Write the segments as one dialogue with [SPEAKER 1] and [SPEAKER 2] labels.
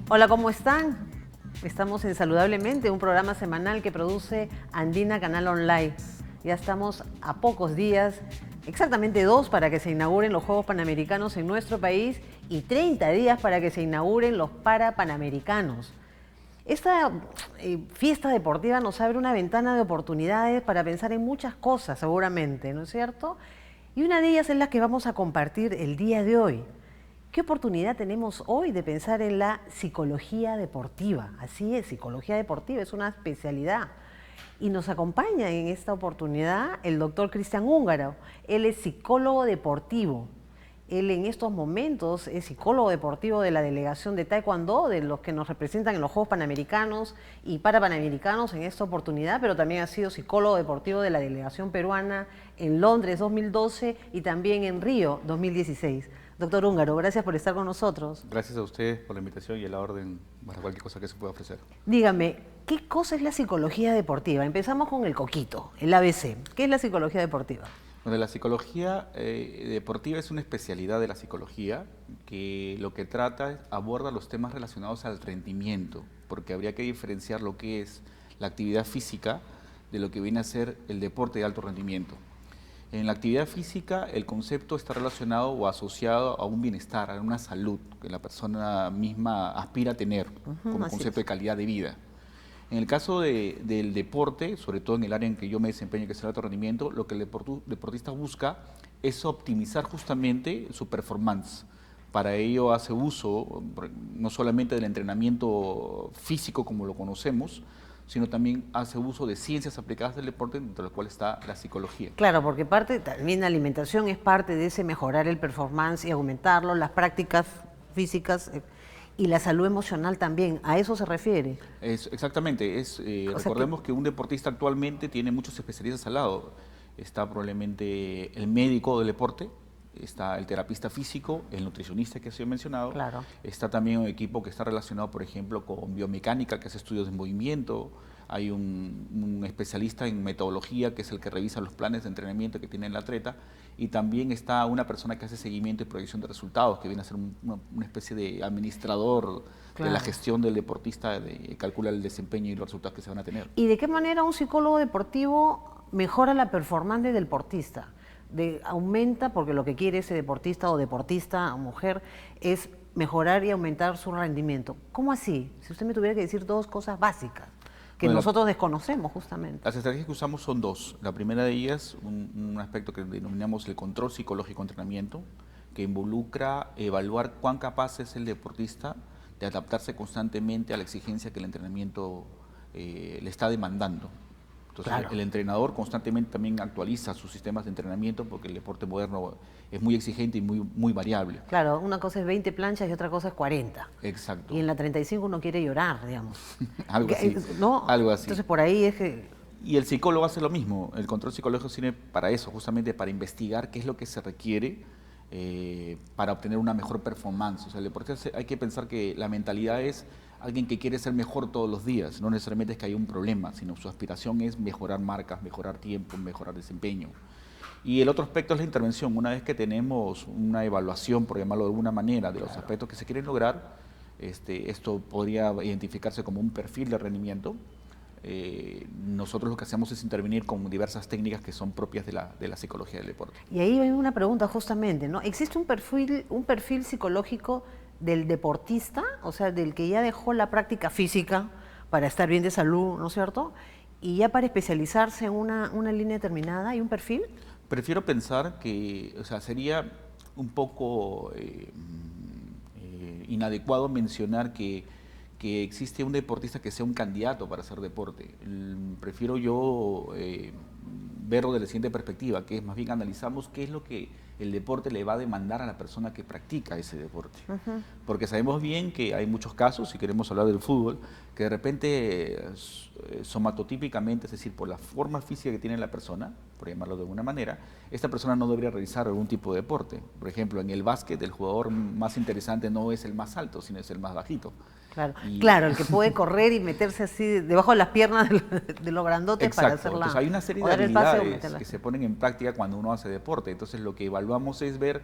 [SPEAKER 1] Hola, ¿cómo están? Estamos en Saludablemente, un programa semanal que produce Andina Canal Online. Ya estamos a pocos días, exactamente 2 para que se inauguren los Juegos Panamericanos en nuestro país y 30 días para que se inauguren los Parapanamericanos. Esta fiesta deportiva nos abre una ventana de oportunidades para pensar en muchas cosas, seguramente, ¿no es cierto? Y una de ellas es la que vamos a compartir el día de hoy. ¿Qué oportunidad tenemos hoy de pensar en la psicología deportiva? Así es, psicología deportiva es una especialidad. Y nos acompaña en esta oportunidad el doctor Cristian Húngaro. Él es psicólogo deportivo. Él en estos momentos es psicólogo deportivo de la delegación de Taekwondo, de los que nos representan en los Juegos Panamericanos y Parapanamericanos en esta oportunidad, pero también ha sido psicólogo deportivo de la delegación peruana en Londres 2012 y también en Río 2016. Doctor Húngaro, gracias por estar con nosotros.
[SPEAKER 2] Gracias a ustedes por la invitación y a la orden para cualquier cosa que se pueda ofrecer.
[SPEAKER 1] Dígame, ¿qué cosa es la psicología deportiva? Empezamos con el coquito, el ABC. ¿Qué es la psicología deportiva?
[SPEAKER 2] Bueno, la psicología deportiva es una especialidad de la psicología que lo que trata es aborda los temas relacionados al rendimiento, porque habría que diferenciar lo que es la actividad física de lo que viene a ser el deporte de alto rendimiento. En la actividad física el concepto está relacionado o asociado a un bienestar, a una salud que la persona misma aspira a tener como concepto de calidad de vida. En el caso del deporte, sobre todo en el área en que yo me desempeño, que es el alto rendimiento, lo que el deportista busca es optimizar justamente su performance. Para ello hace uso no solamente del entrenamiento físico como lo conocemos, sino también hace uso de ciencias aplicadas del deporte, entre las cuales está la psicología.
[SPEAKER 1] Claro, porque parte también la alimentación es parte de ese mejorar el performance y aumentarlo, las prácticas físicas y la salud emocional también. ¿A eso se refiere?
[SPEAKER 2] Exactamente. Recordemos que un deportista actualmente tiene muchos especialistas al lado. Está probablemente el médico del deporte, está el terapista físico, el nutricionista que se ha mencionado,
[SPEAKER 1] claro.
[SPEAKER 2] Está también un equipo que está relacionado, por ejemplo, con biomecánica, que hace estudios de movimiento, hay un especialista en metodología, que es el que revisa los planes de entrenamiento que tiene el atleta, y también está una persona que hace seguimiento y proyección de resultados, que viene a ser una especie de administrador de la gestión del deportista, calcula el desempeño y los resultados que se van a tener.
[SPEAKER 1] ¿Y de qué manera un psicólogo deportivo mejora la performance del deportista? Aumenta, porque lo que quiere ese deportista o deportista o mujer es mejorar y aumentar su rendimiento. ¿Cómo así? Si usted me tuviera que decir 2 cosas básicas que nosotros desconocemos justamente.
[SPEAKER 2] Las estrategias que usamos son 2. La primera de ellas, un aspecto que denominamos el control psicológico de entrenamiento, que involucra evaluar cuán capaz es el deportista de adaptarse constantemente a la exigencia que el entrenamiento le está demandando. Entonces, claro, el entrenador constantemente también actualiza sus sistemas de entrenamiento porque el deporte moderno es muy exigente y muy variable.
[SPEAKER 1] Claro, una cosa es 20 planchas y otra cosa es 40.
[SPEAKER 2] Exacto.
[SPEAKER 1] Y en la 35 uno quiere llorar, digamos.
[SPEAKER 2] Algo así.
[SPEAKER 1] ¿No?
[SPEAKER 2] Algo así.
[SPEAKER 1] Entonces por ahí es que...
[SPEAKER 2] Y el psicólogo hace lo mismo. El control psicológico sirve para eso, justamente para investigar qué es lo que se requiere para obtener una mejor performance. O sea, el deportista hay que pensar que la mentalidad es alguien que quiere ser mejor todos los días, no necesariamente es que haya un problema, sino su aspiración es mejorar marcas, mejorar tiempo, mejorar desempeño. Y el otro aspecto es la intervención. Una vez que tenemos una evaluación, por llamarlo de alguna manera, de los aspectos que se quieren lograr, esto podría identificarse como un perfil de rendimiento. Nosotros lo que hacemos es intervenir con diversas técnicas que son propias de la psicología del deporte.
[SPEAKER 1] Y ahí hay una pregunta justamente, ¿no? ¿Existe un perfil psicológico del deportista, o sea, del que ya dejó la práctica física para estar bien de salud, ¿no es cierto? Y ya para especializarse en una línea determinada, ¿hay un perfil?
[SPEAKER 2] Prefiero pensar que, o sea, sería un poco inadecuado mencionar que existe un deportista que sea un candidato para hacer deporte. Prefiero yo verlo de la siguiente perspectiva, que es más bien analizamos qué es lo que el deporte le va a demandar a la persona que practica ese deporte. Porque sabemos bien que hay muchos casos, si queremos hablar del fútbol, que de repente somatotípicamente, es decir, por la forma física que tiene la persona, por llamarlo de alguna manera, esta persona no debería realizar algún tipo de deporte. Por ejemplo, en el básquet el jugador más interesante no es el más alto, sino es el más bajito.
[SPEAKER 1] Claro,
[SPEAKER 2] Y,
[SPEAKER 1] claro, el que puede correr y meterse así debajo de las piernas de los grandotes para
[SPEAKER 2] exacto,
[SPEAKER 1] hacerla,
[SPEAKER 2] entonces hay una serie
[SPEAKER 1] o
[SPEAKER 2] de
[SPEAKER 1] dar el pase o
[SPEAKER 2] habilidades
[SPEAKER 1] meterla.
[SPEAKER 2] que se ponen en práctica cuando uno hace deporte. Entonces lo que evaluamos es ver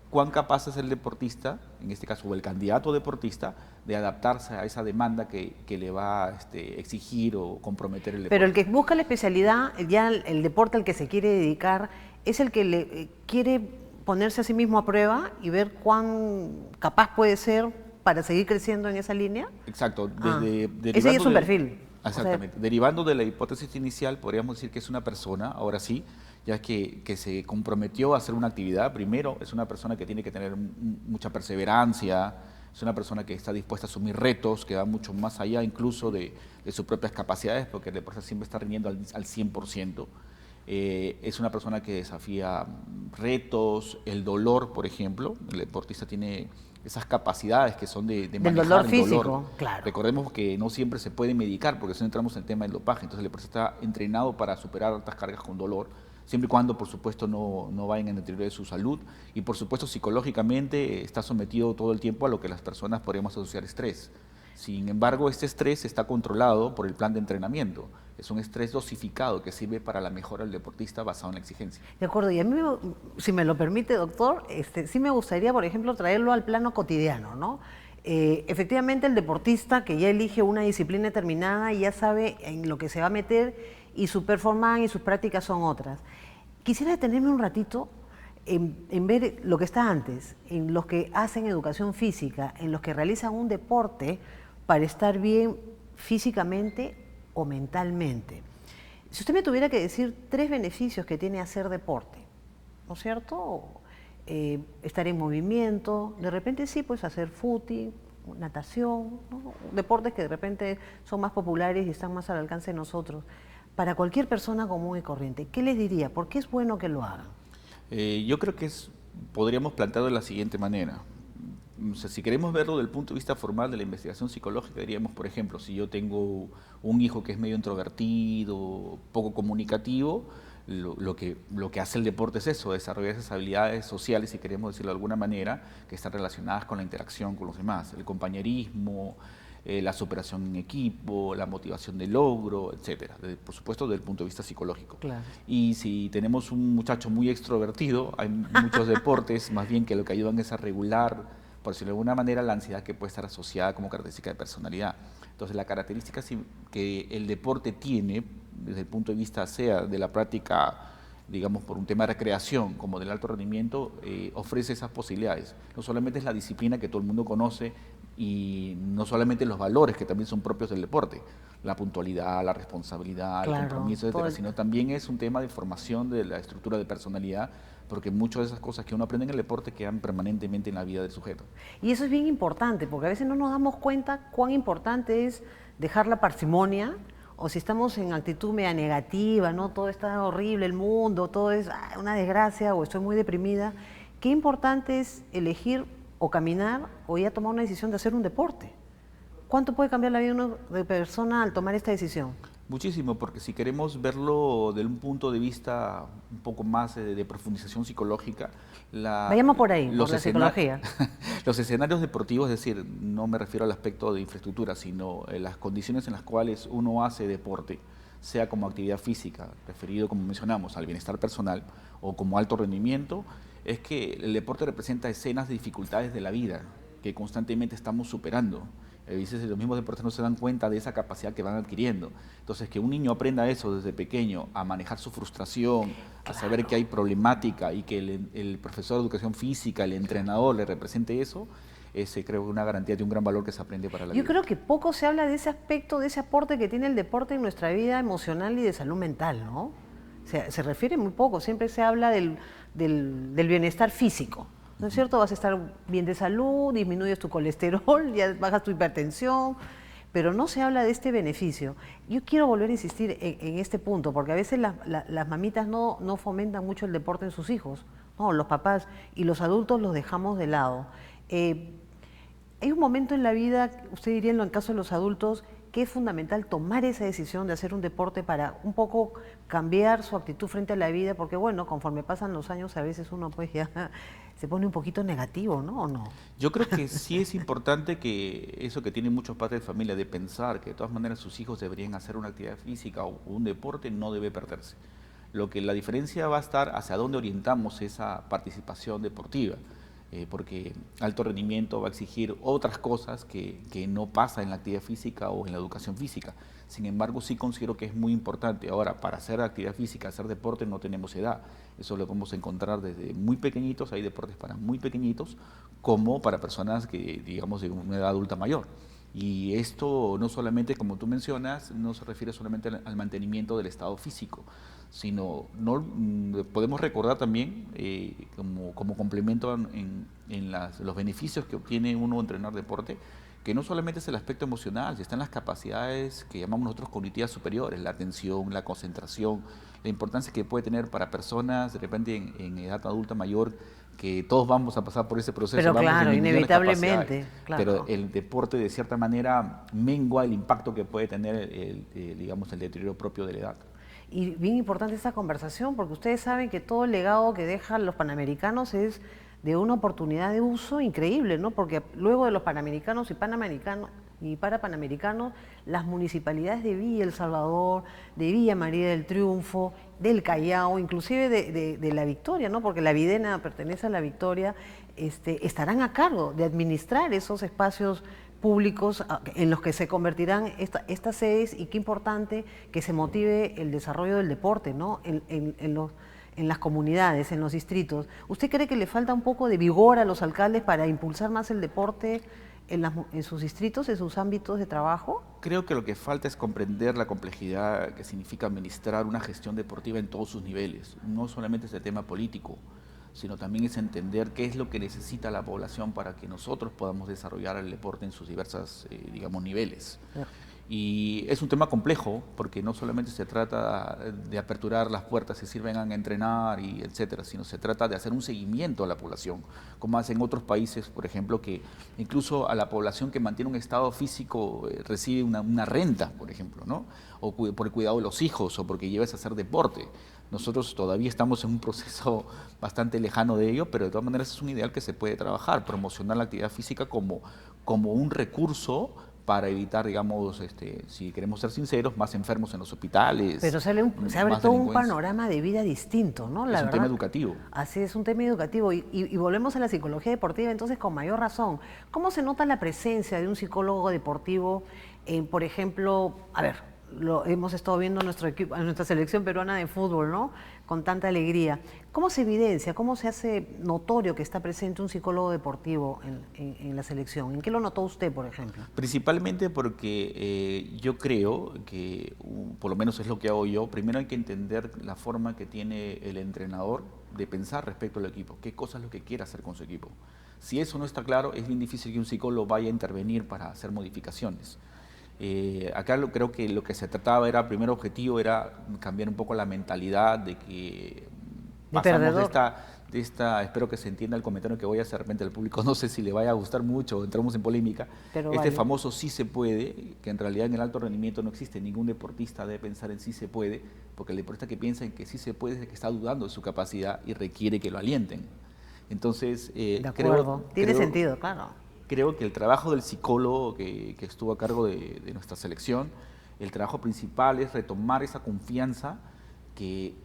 [SPEAKER 2] cuán capaz es el deportista, en este caso o el candidato deportista, de adaptarse a esa demanda que le va a exigir o comprometer el
[SPEAKER 1] Pero el
[SPEAKER 2] deporte.
[SPEAKER 1] que busca la especialidad, ya el deporte al que se quiere dedicar, es el que le quiere ponerse a sí mismo a prueba y ver cuán capaz puede ser para seguir creciendo en esa línea.
[SPEAKER 2] Exacto,
[SPEAKER 1] Ah,
[SPEAKER 2] desde,
[SPEAKER 1] ese ya es
[SPEAKER 2] derivando
[SPEAKER 1] un
[SPEAKER 2] del,
[SPEAKER 1] perfil. O sea,
[SPEAKER 2] exactamente, derivando de la hipótesis inicial, podríamos decir que es una persona, ahora sí, ya que se comprometió a hacer una actividad. Primero, es una persona que tiene que tener mucha perseverancia, es una persona que está dispuesta a asumir retos, que va mucho más allá incluso de sus propias capacidades, porque el deporte siempre está rindiendo al 100%. Es una persona que desafía retos, el dolor, por ejemplo. El deportista tiene esas capacidades que son de
[SPEAKER 1] del dolor
[SPEAKER 2] manejar el dolor.
[SPEAKER 1] físico, claro.
[SPEAKER 2] Recordemos que no siempre se puede medicar, porque si no entramos en el tema del dopaje. Entonces el deportista está entrenado para superar altas cargas con dolor, siempre y cuando, por supuesto, no vayan en deterioro de su salud. Y, por supuesto, psicológicamente está sometido todo el tiempo a lo que las personas podríamos asociar estrés. Sin embargo, este estrés está controlado por el plan de entrenamiento. Es un estrés dosificado que sirve para la mejora del deportista basado en la exigencia.
[SPEAKER 1] De acuerdo, y a mí, si me lo permite, doctor, sí me gustaría, por ejemplo, traerlo al plano cotidiano, ¿no? Efectivamente, el deportista que ya elige una disciplina determinada y ya sabe en lo que se va a meter y su performance y sus prácticas son otras. Quisiera detenerme un ratito en ver lo que está antes, en los que hacen educación física, en los que realizan un deporte para estar bien físicamente o mentalmente. Si usted me tuviera que decir 3 beneficios que tiene hacer deporte, ¿no es cierto? Estar en movimiento, de repente sí, pues hacer footing, natación, ¿no? Deportes que de repente son más populares y están más al alcance de nosotros. Para cualquier persona común y corriente, ¿qué les diría? ¿Por qué es bueno que lo hagan?
[SPEAKER 2] Yo creo que podríamos plantearlo de la siguiente manera. O sea, si queremos verlo desde el punto de vista formal de la investigación psicológica, diríamos, por ejemplo, si yo tengo un hijo que es medio introvertido, poco comunicativo, lo que hace el deporte es eso, desarrollar esas habilidades sociales, si queremos decirlo de alguna manera, que están relacionadas con la interacción con los demás, el compañerismo, la superación en equipo, la motivación de logro, etcétera, por supuesto desde el punto de vista psicológico.
[SPEAKER 1] Claro.
[SPEAKER 2] Y si tenemos un muchacho muy extrovertido, hay muchos deportes más bien que lo que ayudan es a regular, por decirlo de alguna manera, la ansiedad que puede estar asociada como característica de personalidad. Entonces, la característica que el deporte tiene, desde el punto de vista sea de la práctica, digamos, por un tema de recreación, como del alto rendimiento, ofrece esas posibilidades. No solamente es la disciplina que todo el mundo conoce y no solamente los valores que también son propios del deporte, la puntualidad, la responsabilidad,
[SPEAKER 1] Claro,
[SPEAKER 2] el compromiso, etcétera, sino también es un tema de formación de la estructura de personalidad, porque muchas de esas cosas que uno aprende en el deporte quedan permanentemente en la vida del sujeto.
[SPEAKER 1] Y eso es bien importante, porque a veces no nos damos cuenta cuán importante es dejar la parsimonia, o si estamos en actitud media negativa, ¿no? Todo está horrible, el mundo, todo es una desgracia, o estoy muy deprimida. Qué importante es elegir o caminar o ya tomar una decisión de hacer un deporte. ¿Cuánto puede cambiar la vida de una persona al tomar esta decisión?
[SPEAKER 2] Muchísimo, porque si queremos verlo desde un punto de vista un poco más de profundización psicológica,
[SPEAKER 1] Vayamos por ahí, por la psicología.
[SPEAKER 2] los escenarios deportivos, es decir, no me refiero al aspecto de infraestructura, sino las condiciones en las cuales uno hace deporte, sea como actividad física, referido, como mencionamos, al bienestar personal o como alto rendimiento, es que el deporte representa escenas de dificultades de la vida que constantemente estamos superando. A veces los mismos deportistas no se dan cuenta de esa capacidad que van adquiriendo. Entonces, que un niño aprenda eso desde pequeño, a manejar su frustración, a saber que hay problemática y que el profesor de educación física, el entrenador, le represente eso, creo que es una garantía de un gran valor que se aprende para la vida.
[SPEAKER 1] Yo creo que poco se habla de ese aspecto, de ese aporte que tiene el deporte en nuestra vida emocional y de salud mental, ¿no? Se refiere muy poco, siempre se habla del bienestar físico. ¿No es cierto? Vas a estar bien de salud, disminuyes tu colesterol, ya bajas tu hipertensión, pero no se habla de este beneficio. Yo quiero volver a insistir en este punto, porque a veces las mamitas no fomentan mucho el deporte en sus hijos, no, los papás, y los adultos los dejamos de lado. Hay un momento en la vida, usted diría en el caso de los adultos, que es fundamental tomar esa decisión de hacer un deporte para un poco cambiar su actitud frente a la vida, porque bueno, conforme pasan los años a veces uno pues ya se pone un poquito negativo, ¿no? ¿O no?
[SPEAKER 2] Yo creo que sí es importante que eso que tienen muchos padres de familia de pensar que de todas maneras sus hijos deberían hacer una actividad física o un deporte no debe perderse. Lo que la diferencia va a estar hacia dónde orientamos esa participación deportiva, porque alto rendimiento va a exigir otras cosas que no pasa en la actividad física o en la educación física. Sin embargo, sí considero que es muy importante. Ahora, para hacer actividad física, hacer deporte, no tenemos edad. Eso lo podemos encontrar desde muy pequeñitos, hay deportes para muy pequeñitos, como para personas que, digamos, de una edad adulta mayor. Y esto no solamente, como tú mencionas, no se refiere solamente al mantenimiento del estado físico, sino podemos recordar también, como complemento los beneficios que obtiene uno entrenar deporte, que no solamente es el aspecto emocional, están las capacidades que llamamos nosotros cognitivas superiores, la atención, la concentración, la importancia que puede tener para personas de repente en edad adulta mayor, que todos vamos a pasar por ese proceso.
[SPEAKER 1] Pero
[SPEAKER 2] vamos
[SPEAKER 1] claro,
[SPEAKER 2] disminuyendo las
[SPEAKER 1] inevitablemente.
[SPEAKER 2] capacidades,
[SPEAKER 1] Claro.
[SPEAKER 2] pero el deporte de cierta manera mengua el impacto que puede tener digamos, el deterioro propio de la edad.
[SPEAKER 1] Y bien importante esta conversación, porque ustedes saben que todo el legado que dejan los panamericanos es de una oportunidad de uso increíble, ¿no? Porque luego de los panamericanos y para panamericanos, las municipalidades de Villa El Salvador, de Villa María del Triunfo, del Callao, inclusive de La Victoria, ¿no? Porque la Videna pertenece a La Victoria, estarán a cargo de administrar esos espacios públicos en los que se convertirán estas sedes, y qué importante que se motive el desarrollo del deporte, ¿no? En las comunidades, en los distritos. ¿Usted cree que le falta un poco de vigor a los alcaldes para impulsar más el deporte en sus distritos, en sus ámbitos de trabajo?
[SPEAKER 2] Creo que lo que falta es comprender la complejidad que significa administrar una gestión deportiva en todos sus niveles. No solamente es el tema político, sino también es entender qué es lo que necesita la población para que nosotros podamos desarrollar el deporte en sus diversas, digamos, niveles. Y es un tema complejo, porque no solamente se trata de aperturar las puertas y decir vengan a entrenar y etcétera, sino se trata de hacer un seguimiento a la población, como hacen otros países, por ejemplo, que incluso a la población que mantiene un estado físico recibe una renta, por ejemplo, ¿no? O por el cuidado de los hijos, o porque llevas a hacer deporte. Nosotros todavía estamos en un proceso bastante lejano de ello, pero de todas maneras es un ideal que se puede trabajar, promocionar la actividad física como un recurso para evitar, digamos, si queremos ser sinceros, más enfermos en los hospitales.
[SPEAKER 1] Pero se abre todo un panorama de vida distinto, ¿no?
[SPEAKER 2] Es un tema educativo.
[SPEAKER 1] Así es, un tema educativo. Y volvemos a la psicología deportiva, entonces, con mayor razón. ¿Cómo se nota la presencia de un psicólogo deportivo por ejemplo, a ver, hemos estado viendo nuestro equipo, nuestra selección peruana de fútbol, ¿no? Con tanta alegría. ¿Cómo se evidencia, cómo se hace notorio que está presente un psicólogo deportivo en la selección? ¿En qué lo notó usted, por ejemplo?
[SPEAKER 2] Principalmente porque yo creo que, por lo menos es lo que hago yo, primero hay que entender la forma que tiene el entrenador de pensar respecto al equipo, qué cosa es lo que quiere hacer con su equipo. Si eso no está claro, es bien difícil que un psicólogo vaya a intervenir para hacer modificaciones. Acá creo que lo que se trataba era, primer objetivo era cambiar un poco la mentalidad de que pasamos de esta, espero que se entienda el comentario que voy a hacer de repente al público, no sé si le vaya a gustar mucho o entramos en polémica,
[SPEAKER 1] pero vale.
[SPEAKER 2] Famoso sí se puede, que en realidad en el alto rendimiento no existe, ningún deportista debe pensar en sí se puede, porque el deportista que piensa en que sí se puede es el que está dudando de su capacidad y requiere que lo alienten. Entonces,
[SPEAKER 1] de acuerdo, tiene sentido, claro.
[SPEAKER 2] Creo que el trabajo del psicólogo que estuvo a cargo de nuestra selección, el trabajo principal es retomar esa confianza que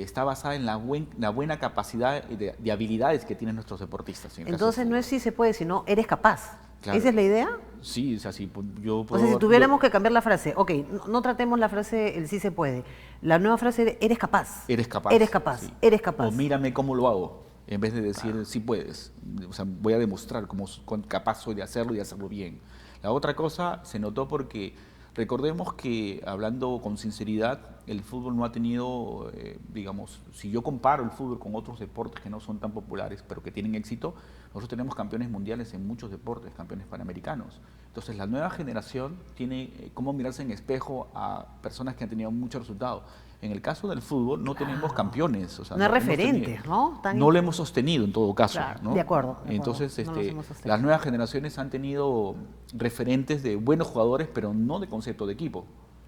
[SPEAKER 2] está basada en la buena capacidad de habilidades que tienen nuestros deportistas.
[SPEAKER 1] Entonces no es si se puede, sino eres capaz.
[SPEAKER 2] Claro.
[SPEAKER 1] ¿Esa es la idea?
[SPEAKER 2] Sí, o sea, si yo puedo...
[SPEAKER 1] O sea, si tuviéramos que cambiar la frase, ok, no tratemos la frase el sí se puede, la nueva frase eres capaz.
[SPEAKER 2] Eres capaz.
[SPEAKER 1] Eres capaz, sí. Eres capaz.
[SPEAKER 2] O mírame cómo lo hago. En vez de decir, sí puedes, o sea, voy a demostrar cómo capaz soy de hacerlo y de hacerlo bien. La otra cosa se notó porque recordemos que, hablando con sinceridad, el fútbol no ha tenido, digamos, si yo comparo el fútbol con otros deportes que no son tan populares, pero que tienen éxito, nosotros tenemos campeones mundiales en muchos deportes, campeones panamericanos. Entonces la nueva generación tiene cómo mirarse en espejo a personas que han tenido muchos resultados. En el caso del fútbol no tenemos campeones. O sea,
[SPEAKER 1] no es referente, ¿no?
[SPEAKER 2] No lo hemos sostenido en todo caso.
[SPEAKER 1] Claro,
[SPEAKER 2] ¿no?
[SPEAKER 1] de acuerdo.
[SPEAKER 2] Entonces,
[SPEAKER 1] no
[SPEAKER 2] las nuevas generaciones han tenido referentes de buenos jugadores, pero no de concepto de equipo.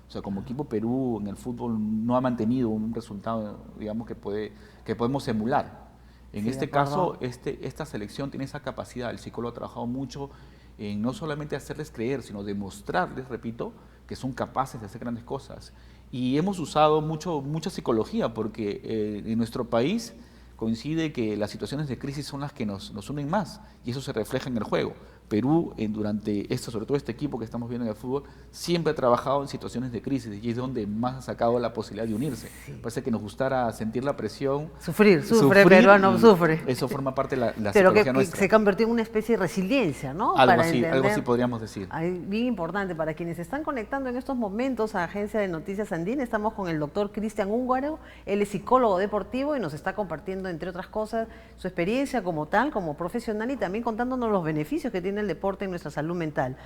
[SPEAKER 2] O sea, como equipo Perú en el fútbol no ha mantenido un resultado, digamos, que podemos emular. En
[SPEAKER 1] Sí,
[SPEAKER 2] este caso, esta selección tiene esa capacidad. El psicólogo ha trabajado mucho en no solamente hacerles creer, sino demostrarles, repito, que son capaces de hacer grandes cosas. Y hemos usado mucha psicología, porque en nuestro país coincide que las situaciones de crisis son las que nos unen más, y eso se refleja en el juego. Perú, durante esto, sobre todo este equipo que estamos viendo en el fútbol, siempre ha trabajado en situaciones de crisis y es donde más ha sacado la posibilidad de unirse. Sí. Parece que nos gustara sentir la presión.
[SPEAKER 1] Sufre, peruano sufre.
[SPEAKER 2] Eso forma parte de la
[SPEAKER 1] Pero
[SPEAKER 2] psicología
[SPEAKER 1] que
[SPEAKER 2] nuestra.
[SPEAKER 1] Se convirtió en una especie de resiliencia, ¿no?
[SPEAKER 2] Algo así podríamos decir.
[SPEAKER 1] Bien importante. Para quienes se están conectando en estos momentos a Agencia de Noticias Andina, estamos con el doctor Cristian Ungaro. Él es psicólogo deportivo y nos está compartiendo, entre otras cosas, su experiencia como tal, como profesional, y también contándonos los beneficios que tiene el deporte en nuestra salud mental.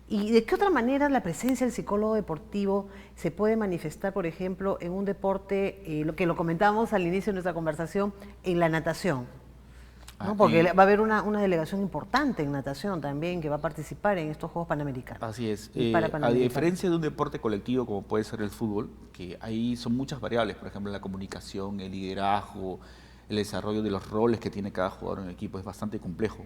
[SPEAKER 1] ¿Y de qué otra manera la presencia del psicólogo deportivo se puede manifestar, por ejemplo, en un deporte, lo que lo comentábamos al inicio de nuestra conversación, en la natación? ¿No? Porque va a haber una delegación importante en natación también que va a participar en estos Juegos Panamericanos.
[SPEAKER 2] Así es. A diferencia de un deporte colectivo como puede ser el fútbol, que ahí son muchas variables, por ejemplo, la comunicación, el liderazgo, el desarrollo de los roles que tiene cada jugador en el equipo es bastante complejo.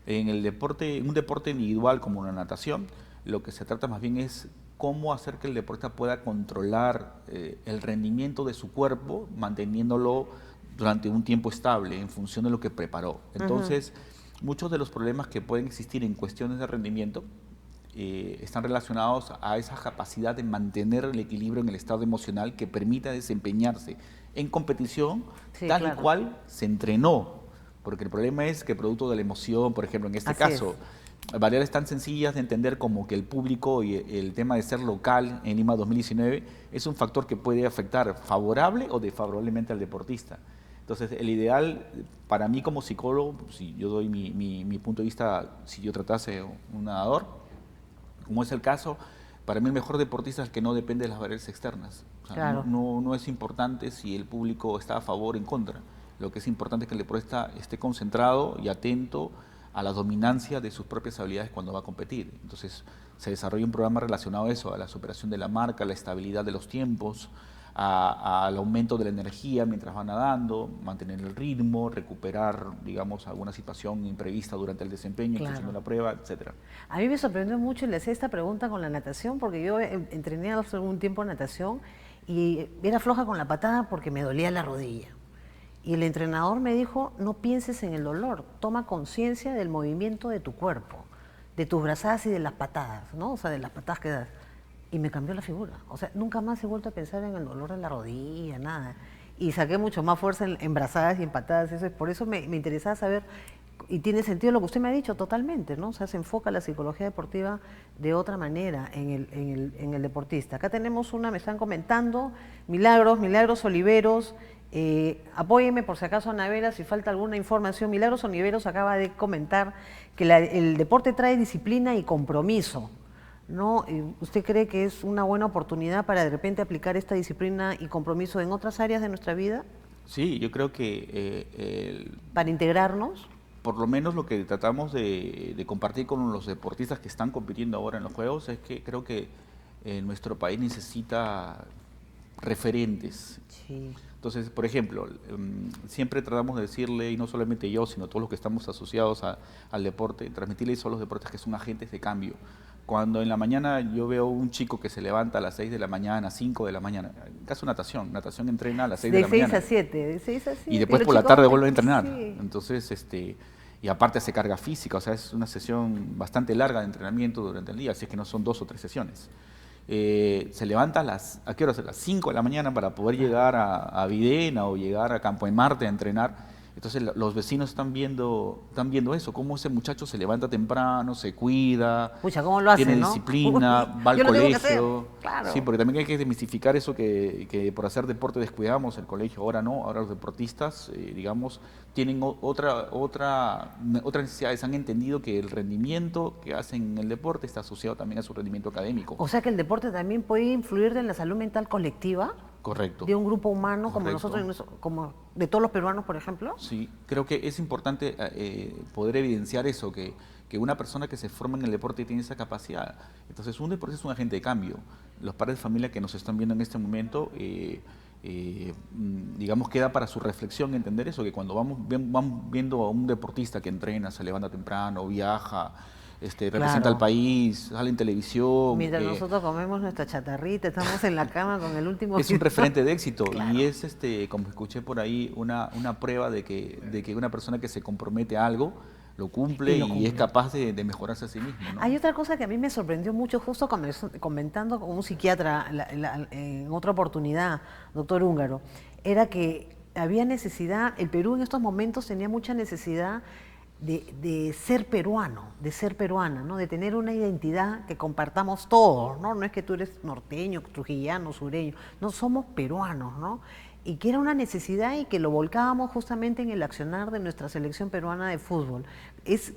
[SPEAKER 2] En un deporte individual como la natación, lo que se trata más bien es cómo hacer que el deportista pueda controlar el rendimiento de su cuerpo, manteniéndolo durante un tiempo estable en función de lo que preparó. Entonces, muchos de los problemas que pueden existir en cuestiones de rendimiento están relacionados a esa capacidad de mantener el equilibrio en el estado emocional que permita desempeñarse en competición y cual se entrenó. Porque el problema es que producto de la emoción, por ejemplo, en este caso, variables tan sencillas de entender como que el público y el tema de ser local en Lima 2019 es un factor que puede afectar favorable o desfavorablemente al deportista. Entonces, el ideal para mí como psicólogo, si yo doy mi punto de vista, si yo tratase un nadador, como es el caso, para mí el mejor deportista es el que no depende de las variables externas. O sea, no es importante si el público está a favor o en contra. Lo que es importante es que el deportista esté concentrado y atento a la dominancia de sus propias habilidades cuando va a competir. Entonces se desarrolla un programa relacionado a eso, a la superación de la marca, a la estabilidad de los tiempos, al aumento de la energía mientras va nadando, mantener el ritmo, recuperar, digamos, alguna situación imprevista durante el desempeño, incluyendo la prueba, etc.
[SPEAKER 1] A mí me sorprendió mucho y le hacía esta pregunta con la natación, porque yo entrené hace algún tiempo natación y era floja con la patada porque me dolía la rodilla. Y el entrenador me dijo, no pienses en el dolor, toma conciencia del movimiento de tu cuerpo, de tus brazadas y de las patadas, ¿no? O sea, de las patadas que das. Y me cambió la figura. O sea, nunca más he vuelto a pensar en el dolor de la rodilla, nada. Y saqué mucho más fuerza en brazadas y en patadas. Eso es, por eso me interesaba saber, y tiene sentido lo que usted me ha dicho totalmente, ¿no? O sea, se enfoca la psicología deportiva de otra manera en el deportista. Acá tenemos me están comentando, Milagros Oliveros. Apóyeme por si acaso, Anabela, si falta alguna información. Milagros Oliveros acaba de comentar que el deporte trae disciplina y compromiso, ¿no? ¿Usted cree que es una buena oportunidad para de repente aplicar esta disciplina y compromiso en otras áreas de nuestra vida?
[SPEAKER 2] Sí, yo creo que...
[SPEAKER 1] ¿Para integrarnos?
[SPEAKER 2] Por lo menos lo que tratamos de compartir con los deportistas que están compitiendo ahora en los Juegos es que creo que nuestro país necesita referentes.
[SPEAKER 1] Sí.
[SPEAKER 2] Entonces, por ejemplo, siempre tratamos de decirle, y no solamente yo, sino todos los que estamos asociados al deporte, transmitirles a los deportes que son agentes de cambio. Cuando en la mañana yo veo un chico que se levanta a las 6 de la mañana, 5 de la mañana, en caso de natación entrena a las 6 de la mañana.
[SPEAKER 1] De 6 a 7.
[SPEAKER 2] Y después por la tarde vuelve a entrenar. Sí. Entonces, y aparte hace carga física, o sea, es una sesión bastante larga de entrenamiento durante el día, así es que no son 2 o 3 sesiones. Se levanta ¿a qué horas? A las 5 de la mañana para poder llegar a Videna o llegar a Campo de Marte a entrenar. Entonces los vecinos están viendo eso, cómo ese muchacho se levanta temprano, se cuida,
[SPEAKER 1] Pucha, ¿cómo lo
[SPEAKER 2] tiene
[SPEAKER 1] hacen, no?
[SPEAKER 2] disciplina, va al
[SPEAKER 1] Yo lo tengo que hacer,
[SPEAKER 2] colegio. Sí,
[SPEAKER 1] claro.
[SPEAKER 2] porque también hay que desmitificar eso que por hacer deporte descuidamos el colegio. Ahora no, ahora los deportistas, digamos, tienen otra necesidades. Han entendido que el rendimiento que hacen en el deporte está asociado también a su rendimiento académico.
[SPEAKER 1] O sea que el deporte también puede influir en la salud mental colectiva
[SPEAKER 2] Correcto.
[SPEAKER 1] de un grupo humano como
[SPEAKER 2] Correcto.
[SPEAKER 1] nosotros, como de todos los peruanos, por ejemplo.
[SPEAKER 2] Sí, creo que es importante poder evidenciar eso, que una persona que se forma en el deporte tiene esa capacidad. Entonces, un deporte es un agente de cambio. Los padres de familia que nos están viendo en este momento, digamos, queda para su reflexión entender eso, que cuando vamos viendo a un deportista que entrena, se levanta temprano, viaja, representa al
[SPEAKER 1] Claro.
[SPEAKER 2] país, sale en televisión,
[SPEAKER 1] Mientras nosotros comemos nuestra chatarrita, estamos en la cama con el último
[SPEAKER 2] es un
[SPEAKER 1] video.
[SPEAKER 2] referente de éxito
[SPEAKER 1] Claro.
[SPEAKER 2] y es, como escuché por ahí, una prueba de que una persona que se compromete a algo lo cumple
[SPEAKER 1] Y lo
[SPEAKER 2] y es
[SPEAKER 1] cumple.
[SPEAKER 2] capaz de mejorarse a sí mismo, ¿no?
[SPEAKER 1] Hay otra cosa que a mí me sorprendió mucho, justo comentando con un psiquiatra en otra oportunidad, doctor Húngaro, era que había necesidad, el Perú en estos momentos tenía mucha necesidad de ser peruano, de ser peruana, ¿no? De tener una identidad que compartamos todos, ¿no? No es que tú eres norteño, trujillano, sureño, no, somos peruanos, ¿no? Y que era una necesidad y que lo volcábamos justamente en el accionar de nuestra selección peruana de fútbol.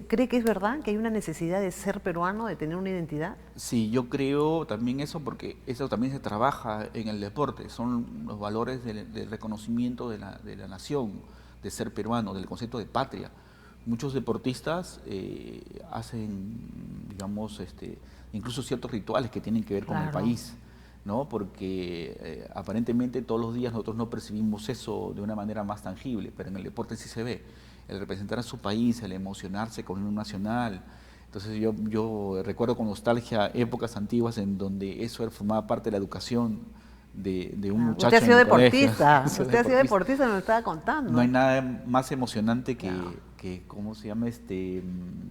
[SPEAKER 1] ¿Cree que es verdad que hay una necesidad de ser peruano, de tener una identidad?
[SPEAKER 2] Sí, yo creo también eso porque eso también se trabaja en el deporte, son los valores del reconocimiento de la nación, de ser peruano, del concepto de patria. Muchos deportistas hacen, digamos, incluso ciertos rituales que tienen que ver con el
[SPEAKER 1] Claro.
[SPEAKER 2] país, ¿no? Porque aparentemente todos los días nosotros no percibimos eso de una manera más tangible, pero en el deporte sí se ve. El representar a su país, el emocionarse con un nacional. Entonces yo recuerdo con nostalgia épocas antiguas en donde eso formaba parte de la educación de un
[SPEAKER 1] Usted ha
[SPEAKER 2] muchacho en
[SPEAKER 1] sido
[SPEAKER 2] el colegio.
[SPEAKER 1] deportista,
[SPEAKER 2] Soy
[SPEAKER 1] usted ha sido
[SPEAKER 2] deportista.
[SPEAKER 1] deportista, me lo estaba
[SPEAKER 2] No hay
[SPEAKER 1] contando.
[SPEAKER 2] nada más emocionante
[SPEAKER 1] Claro.
[SPEAKER 2] que ¿cómo se llama?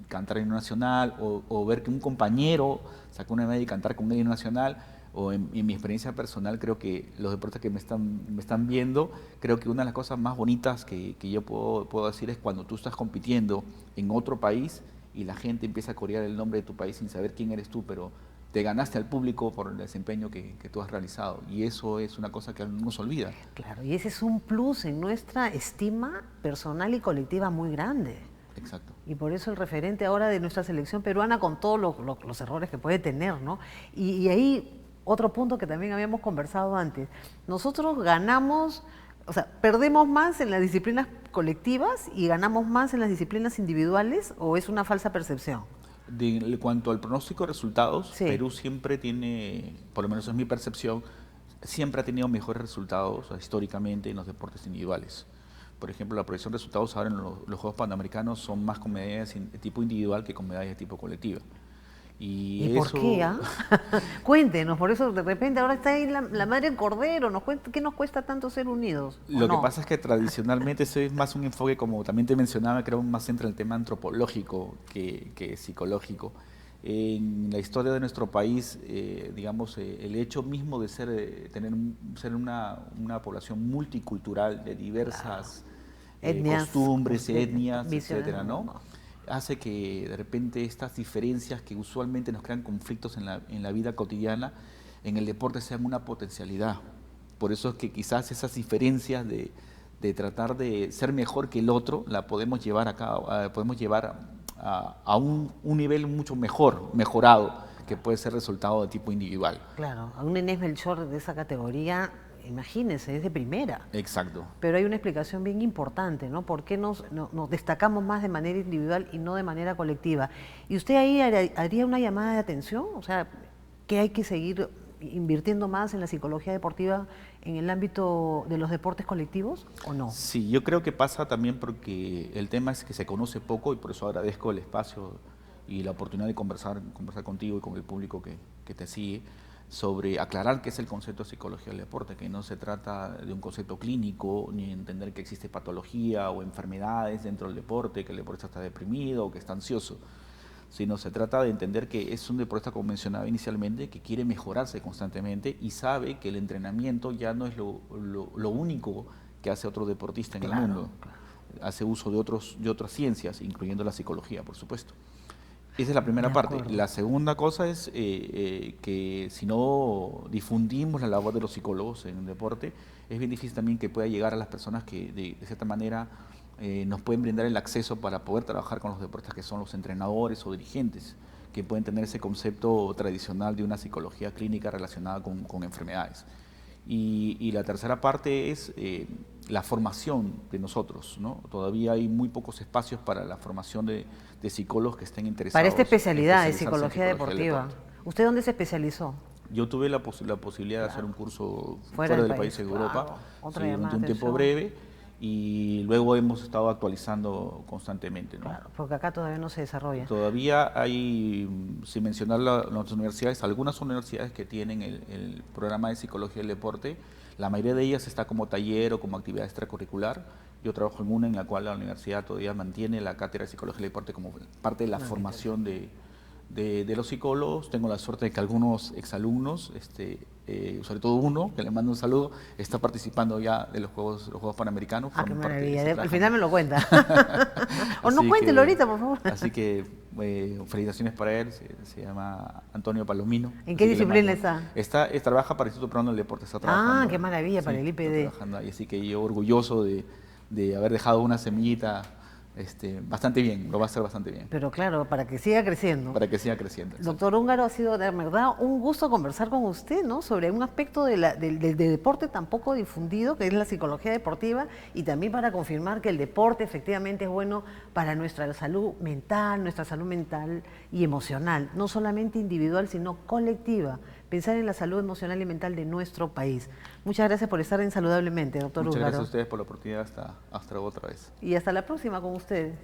[SPEAKER 2] Cantar en un nacional o ver que un compañero sacó una medalla y cantar con él en un nacional. O en mi experiencia personal, creo que los deportes que me están viendo, creo que una de las cosas más bonitas que yo puedo decir es cuando tú estás compitiendo en otro país y la gente empieza a corear el nombre de tu país sin saber quién eres tú, pero te ganaste al público por el desempeño que tú has realizado. Y eso es una cosa que no se olvida.
[SPEAKER 1] Claro, y ese es un plus en nuestra estima personal y colectiva muy grande.
[SPEAKER 2] Exacto.
[SPEAKER 1] Y por eso el referente ahora de nuestra selección peruana con todos los errores que puede tener, ¿no? Y ahí otro punto que también habíamos conversado antes. Nosotros ganamos, o sea, perdemos más en las disciplinas colectivas y ganamos más en las disciplinas individuales, ¿o es una falsa percepción?
[SPEAKER 2] De cuanto al pronóstico de resultados,
[SPEAKER 1] Sí.
[SPEAKER 2] Perú siempre tiene, por lo menos es mi percepción, siempre ha tenido mejores resultados históricamente en los deportes individuales. Por ejemplo, la proyección de resultados ahora en los Juegos Panamericanos son más con medallas de tipo individual que con medallas de tipo colectiva.
[SPEAKER 1] ¿Y
[SPEAKER 2] Y
[SPEAKER 1] por qué?
[SPEAKER 2] eso,
[SPEAKER 1] Ah? Cuéntenos, por eso de repente ahora está ahí la madre en cordero, ¿qué nos cuesta tanto ser unidos? ¿O
[SPEAKER 2] lo que
[SPEAKER 1] no?
[SPEAKER 2] pasa es que tradicionalmente eso es más un enfoque, como también te mencionaba, creo más centra en el tema antropológico que psicológico. En la historia de nuestro país, digamos, el hecho mismo de ser una población multicultural de diversas
[SPEAKER 1] Etnias,
[SPEAKER 2] costumbres, etnias,
[SPEAKER 1] visiones
[SPEAKER 2] etcétera,
[SPEAKER 1] del
[SPEAKER 2] ¿no?
[SPEAKER 1] mundo.
[SPEAKER 2] Hace que de repente estas diferencias que usualmente nos crean conflictos en la vida cotidiana, en el deporte sean una potencialidad. Por eso es que quizás esas diferencias de tratar de ser mejor que el otro, la podemos llevar a cabo, podemos llevar a un nivel mucho mejorado, que puede ser resultado de tipo individual.
[SPEAKER 1] Claro, a un Inés Melchor de esa categoría, imagínense, es de primera.
[SPEAKER 2] Exacto.
[SPEAKER 1] Pero hay una explicación bien importante, ¿no? ¿Por qué nos destacamos más de manera individual y no de manera colectiva? ¿Y usted ahí haría una llamada de atención? O sea, ¿que hay que seguir invirtiendo más en la psicología deportiva en el ámbito de los deportes colectivos o no?
[SPEAKER 2] Sí, yo creo que pasa también porque el tema es que se conoce poco y por eso agradezco el espacio y la oportunidad de conversar contigo y con el público que te sigue sobre aclarar qué es el concepto de psicología del deporte, que no se trata de un concepto clínico, ni entender que existe patología o enfermedades dentro del deporte, que el deportista está deprimido o que está ansioso, sino se trata de entender que es un deportista, como mencionaba inicialmente, que quiere mejorarse constantemente y sabe que el entrenamiento ya no es lo único que hace otro deportista en el mundo.
[SPEAKER 1] Claro.
[SPEAKER 2] hace uso de otras ciencias, incluyendo la psicología, por supuesto. Esa es la primera parte. La segunda cosa es que si no difundimos la labor de los psicólogos en el deporte, es bien difícil también que pueda llegar a las personas que de cierta manera nos pueden brindar el acceso para poder trabajar con los deportistas, que son los entrenadores o dirigentes, que pueden tener ese concepto tradicional de una psicología clínica relacionada con enfermedades. Y la tercera parte es la formación de nosotros, ¿no? Todavía hay muy pocos espacios para la formación de psicólogos que estén interesados.
[SPEAKER 1] Para esta especialidad de psicología deportiva. ¿Usted dónde se especializó?
[SPEAKER 2] Yo tuve la posibilidad de hacer un curso
[SPEAKER 1] fuera
[SPEAKER 2] del país, en Europa, durante un tiempo breve, y luego hemos estado actualizando constantemente, ¿no?
[SPEAKER 1] Claro, porque acá todavía no se desarrolla.
[SPEAKER 2] Todavía hay, sin mencionar las universidades, algunas universidades que tienen el programa de psicología del deporte. La mayoría de ellas está como taller o como actividad extracurricular. Yo trabajo en una en la cual la universidad todavía mantiene la cátedra de psicología del deporte como parte de la formación de los psicólogos. Tengo la suerte de que algunos exalumnos, sobre todo uno, que le mando un saludo, está participando ya de los Juegos Panamericanos.
[SPEAKER 1] Ah, qué maravilla. Al final me lo cuenta. O no, cuéntelo ahorita, por favor.
[SPEAKER 2] Así que felicitaciones para él. Se llama Antonio Palomino.
[SPEAKER 1] ¿En qué disciplina está?
[SPEAKER 2] Trabaja para el Instituto Peruano del Deporte. Está trabajando.
[SPEAKER 1] Ah, qué maravilla, para el IPD.
[SPEAKER 2] Está trabajando ahí, así que yo orgulloso de haber dejado una semillita bastante bien, lo va a hacer bastante bien.
[SPEAKER 1] Pero claro, para que siga creciendo.
[SPEAKER 2] Para que siga creciendo.
[SPEAKER 1] Doctor Húngaro, ha sido de verdad un gusto conversar con usted, ¿no? Sobre un aspecto del deporte tan poco difundido, que es la psicología deportiva, y también para confirmar que el deporte efectivamente es bueno para nuestra salud mental y emocional, no solamente individual, sino colectiva. Pensar en la salud emocional y mental de nuestro país. Muchas gracias por estar en Saludablemente, doctor Húngaro.
[SPEAKER 2] Muchas gracias a ustedes por la oportunidad, hasta otra vez.
[SPEAKER 1] Y hasta la próxima con ustedes.